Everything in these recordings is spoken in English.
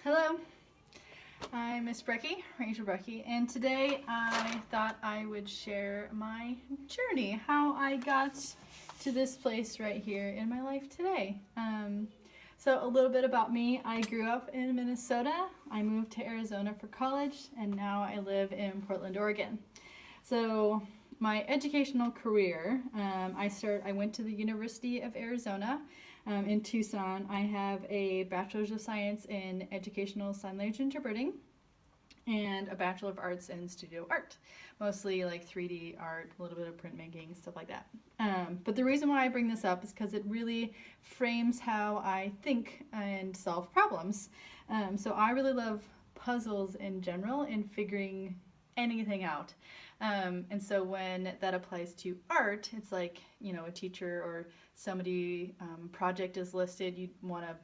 Hello, I'm Miss Brecky, Rachel Brecky, and today I thought I would share my journey, how I got to this place right here in my life today. So a little bit about me. I grew up in Minnesota. I moved to Arizona for college, and now I live in Portland, Oregon. So my educational career, I went to the University of Arizona in Tucson. I have a Bachelor's of Science in Educational Sign Language Interpreting and a Bachelor of Arts in Studio Art, mostly like 3D art, a little bit of printmaking, stuff like that. But the reason why I bring this up is because it really frames how I think and solve problems. So I really love puzzles in general and figuring anything out. And so when that applies to art, it's like, a teacher or somebody project is listed, you want to,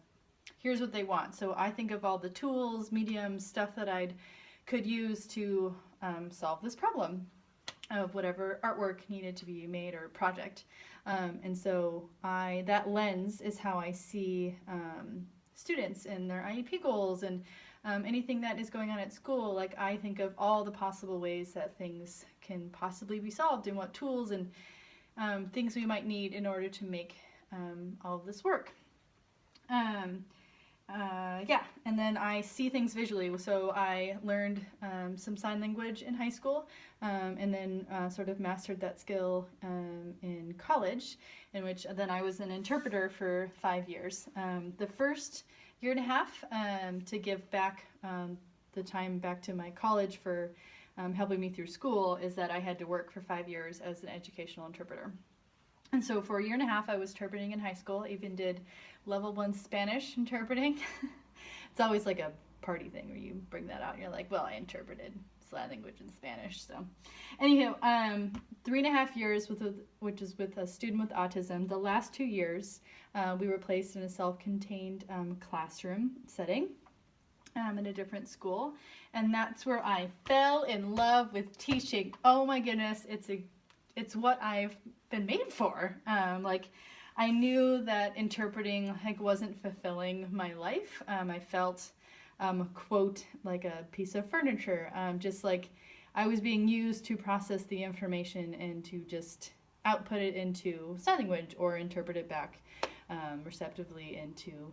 here's what they want. So I think of all the tools, mediums, stuff that I could use to solve this problem of whatever artwork needed to be made or project. And so that lens is how I see students and their IEP goals and anything that is going on at school. Like, I think of all the possible ways that things can possibly be solved and what tools and things we might need in order to make all of this work. And then I see things visually. So I learned some sign language in high school, and then sort of mastered that skill in college, in which then I was an interpreter for 5 years. The first year and a half to give back the time back to my college for helping me through school is that I had to work for 5 years as an educational interpreter. And so for a year and a half, I was interpreting in high school. I even did level 1 Spanish interpreting. It's always like a party thing where you bring that out and you're like, well, I interpreted sign language in Spanish. So anywho, 3.5 years which is with a student with autism. The last 2 years, we were placed in a self-contained classroom setting in a different school. And that's where I fell in love with teaching. Oh my goodness, it's what I've been made for. I knew that interpreting wasn't fulfilling my life. I felt quote like a piece of furniture, just like I was being used to process the information and to just output it into sign language or interpret it back receptively into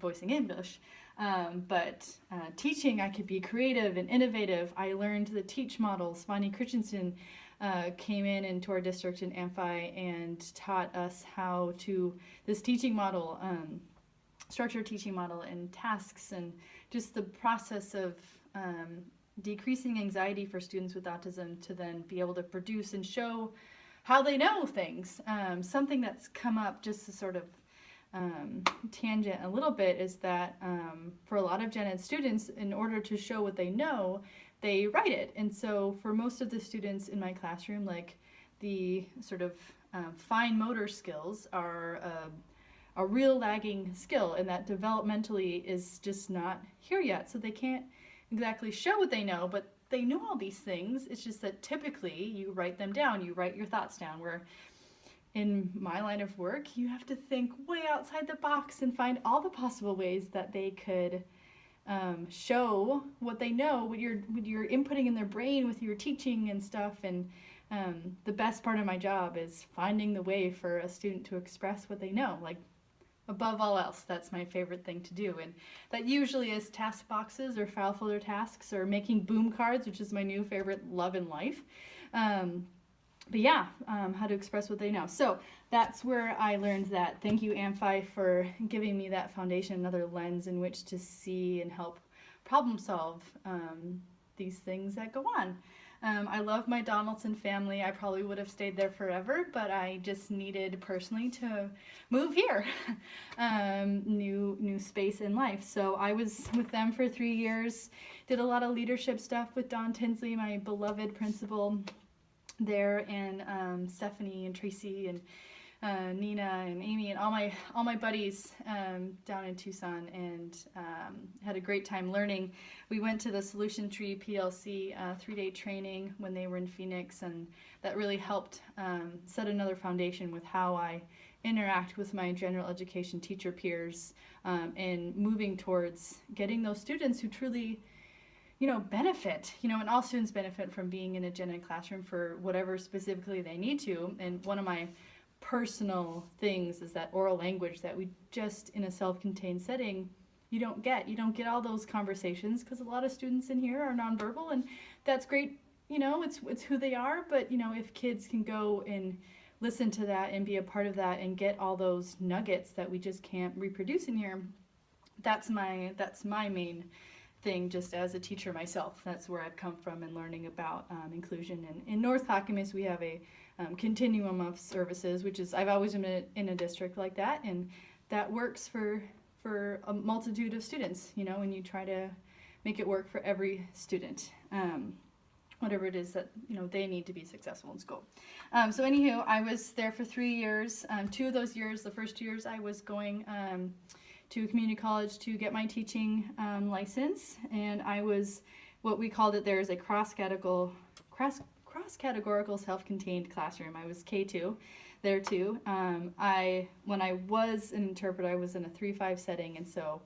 voicing English. But teaching, I could be creative and innovative. I learned the teach model. Svani Christensen came into our district in Amphi and taught us how to, this teaching model, structured teaching model and tasks and just the process of decreasing anxiety for students with autism to then be able to produce and show how they know things. Something that's come up just to sort of tangent a little bit is that for a lot of gen ed students, in order to show what they know, they write it. And so for most of the students in my classroom, like the sort of fine motor skills are a real lagging skill, and that developmentally is just not here yet. So they can't exactly show what they know, but they know all these things. It's just that typically you write them down, you write your thoughts down, where in my line of work, you have to think way outside the box and find all the possible ways that they could show what they know, what you're inputting in their brain with your teaching and stuff. And the best part of my job is finding the way for a student to express what they know. Like, above all else, that's my favorite thing to do. And that usually is task boxes or file folder tasks or making boom cards, which is my new favorite love in life. But yeah, how to express what they know. So that's where I learned that. Thank you, Amphi, for giving me that foundation, another lens in which to see and help problem solve these things that go on. I love my Donaldson family. I probably would have stayed there forever, but I just needed personally to move here. New space in life. So I was with them for 3 years, did a lot of leadership stuff with Don Tinsley, my beloved principal there, and Stephanie and Tracy and Nina and Amy and all my buddies down in Tucson, and had a great time learning. We went to the Solution Tree PLC 3-day training when they were in Phoenix, and that really helped set another foundation with how I interact with my general education teacher peers, and moving towards getting those students who truly, benefit, and all students benefit from being in a gen ed classroom for whatever specifically they need to. And one of my personal things is that oral language that we just, in a self-contained setting, you don't get all those conversations, because a lot of students in here are nonverbal, and that's great. It's who they are, but if kids can go and listen to that and be a part of that and get all those nuggets that we just can't reproduce in here, that's my main thing, just as a teacher myself. That's where I've come from in learning about inclusion. And in North Clackamas, we have a continuum of services, which is, I've always been in a district like that, and that works for a multitude of students, and you try to make it work for every student, whatever it is that they need to be successful in school. So anywho, I was there for 3 years. 2 of those years, the first 2 years, I was going to community college to get my teaching license, and I was, what we called it there, is a cross-categorical self-contained classroom. I was K2 there too. When I was an interpreter, I was in a 3-5 setting, and so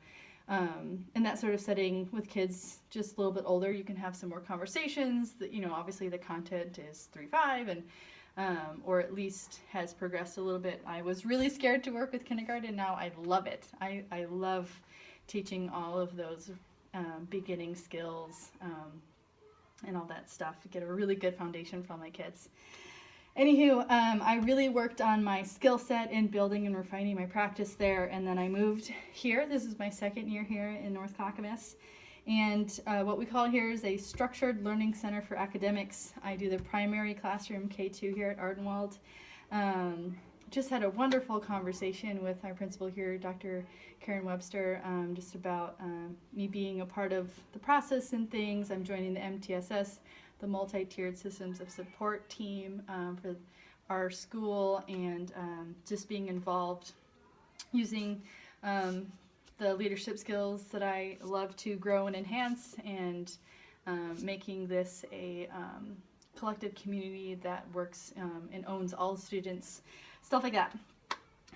in that sort of setting with kids just a little bit older, you can have some more conversations. That, obviously the content is 3-5, and or at least has progressed a little bit. I was really scared to work with kindergarten. Now I love it. I love teaching all of those beginning skills and all that stuff to get a really good foundation for all my kids. Anywho, I really worked on my skill set in building and refining my practice there, and then I moved here. This is my second year here in North Clackamas, and what we call here is a structured learning center for academics. I do the primary classroom, K2, here at Ardenwald. Just had a wonderful conversation with our principal here, Dr. Karen Webster, just about me being a part of the process and things. I'm joining the MTSS, the Multi-Tiered Systems of Support team for our school, and just being involved using the leadership skills that I love to grow and enhance, and making this a collective community that works and owns all students, stuff like that.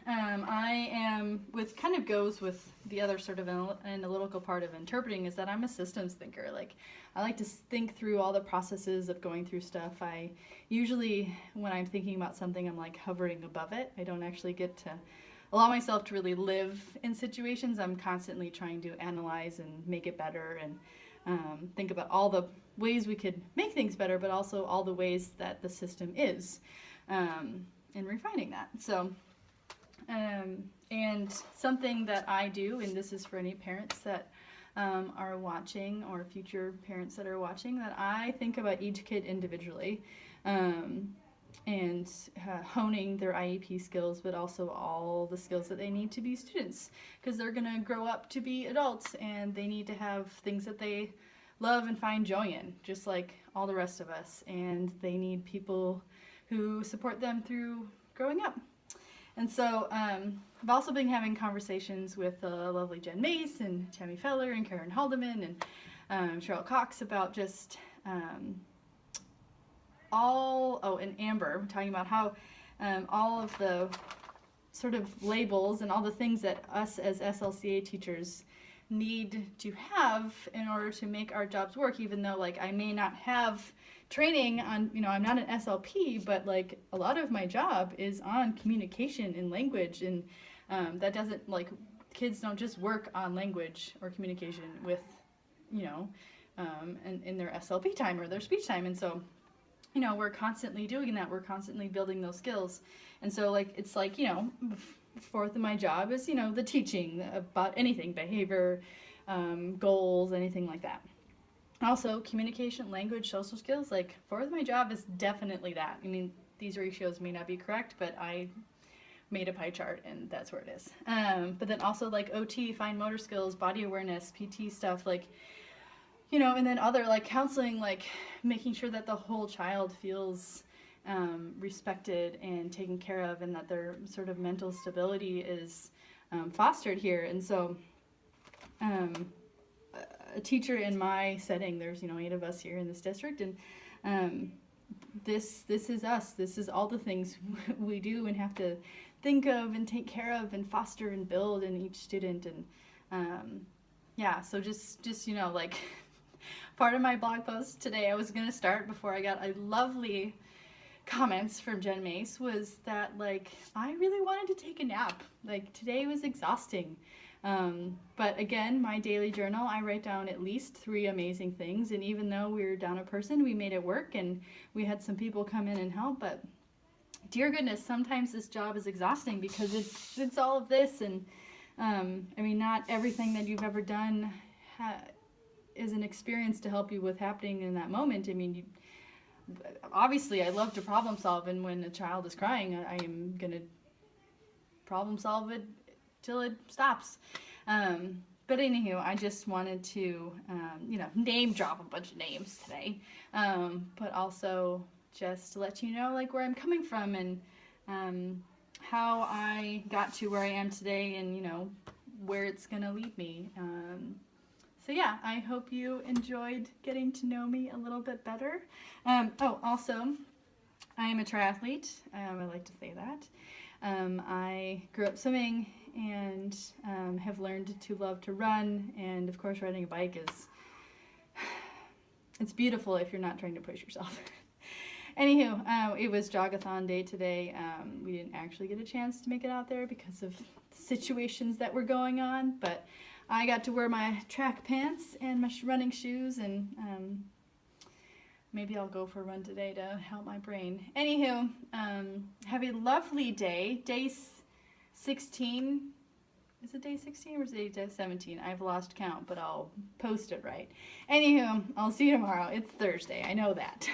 I am, with kind of goes with the other sort of analytical part of interpreting, is that I'm a systems thinker. Like, I like to think through all the processes of going through stuff. I usually, when I'm thinking about something, I'm like hovering above it. I don't actually get to allow myself to really live in situations. I'm constantly trying to analyze and make it better, and think about all the ways we could make things better, but also all the ways that the system is, and refining that. So, and something that I do, and this is for any parents that are watching, or future parents that are watching, that I think about each kid individually, and honing their IEP skills, but also all the skills that they need to be students, because they're going to grow up to be adults, and they need to have things that they love and find joy in, just like all the rest of us, and they need people who support them through growing up. And so I've also been having conversations with lovely Jen Mace and Tammy Feller and Karen Haldeman and Cheryl Cox about just and Amber, talking about how all of the sort of labels and all the things that us as SLCA teachers need to have in order to make our jobs work, even though, like, I may not have training on, I'm not an SLP, but like a lot of my job is on communication and language, and that doesn't, like, kids don't just work on language or communication with, and in their SLP time or their speech time. And so, we're constantly doing that. We're constantly building those skills. And so, like, it's like, fourth of my job is, the teaching about anything, behavior, goals, anything like that. Also, communication, language, social skills, like, fourth of my job is definitely that. I mean, these ratios may not be correct, but I made a pie chart, and that's where it is. But then also, like, OT, fine motor skills, body awareness, PT stuff, like, and then other, like, counseling, like, making sure that the whole child feels respected and taken care of, and that their sort of mental stability is fostered here. And so a teacher in my setting, there's 8 of us here in this district, and this is us. This is all the things we do and have to think of and take care of and foster and build in each student. And yeah, so just you know, like, part of my blog post today, I was gonna start before I got a lovely comments from Jen Mace, was that, like, I really wanted to take a nap. Like, today was exhausting. But again, my daily journal, I write down at least 3 amazing things. And even though we were down a person, we made it work, and we had some people come in and help. But dear goodness, sometimes this job is exhausting because it's all of this. And I mean, not everything that you've ever done is an experience to help you with happening in that moment. I mean, obviously I love to problem solve, and when a child is crying, I am gonna problem solve it till it stops. But anywho, I just wanted to you know, name drop a bunch of names today, but also just to let you know, like, where I'm coming from, and how I got to where I am today, and you know, where it's gonna lead me. So yeah, I hope you enjoyed getting to know me a little bit better. Oh, also, I am a triathlete. I like to say that. I grew up swimming, and have learned to love to run, and of course riding a bike is, it's beautiful if you're not trying to push yourself. Anywho, it was Jogathon day today. We didn't actually get a chance to make it out there because of the situations that were going on, but I got to wear my track pants and my running shoes, and maybe I'll go for a run today to help my brain. Anywho, have a lovely day. Day 16. Is it day 16 or is it day 17? I've lost count, but I'll post it right. Anywho, I'll see you tomorrow. It's Thursday. I know that.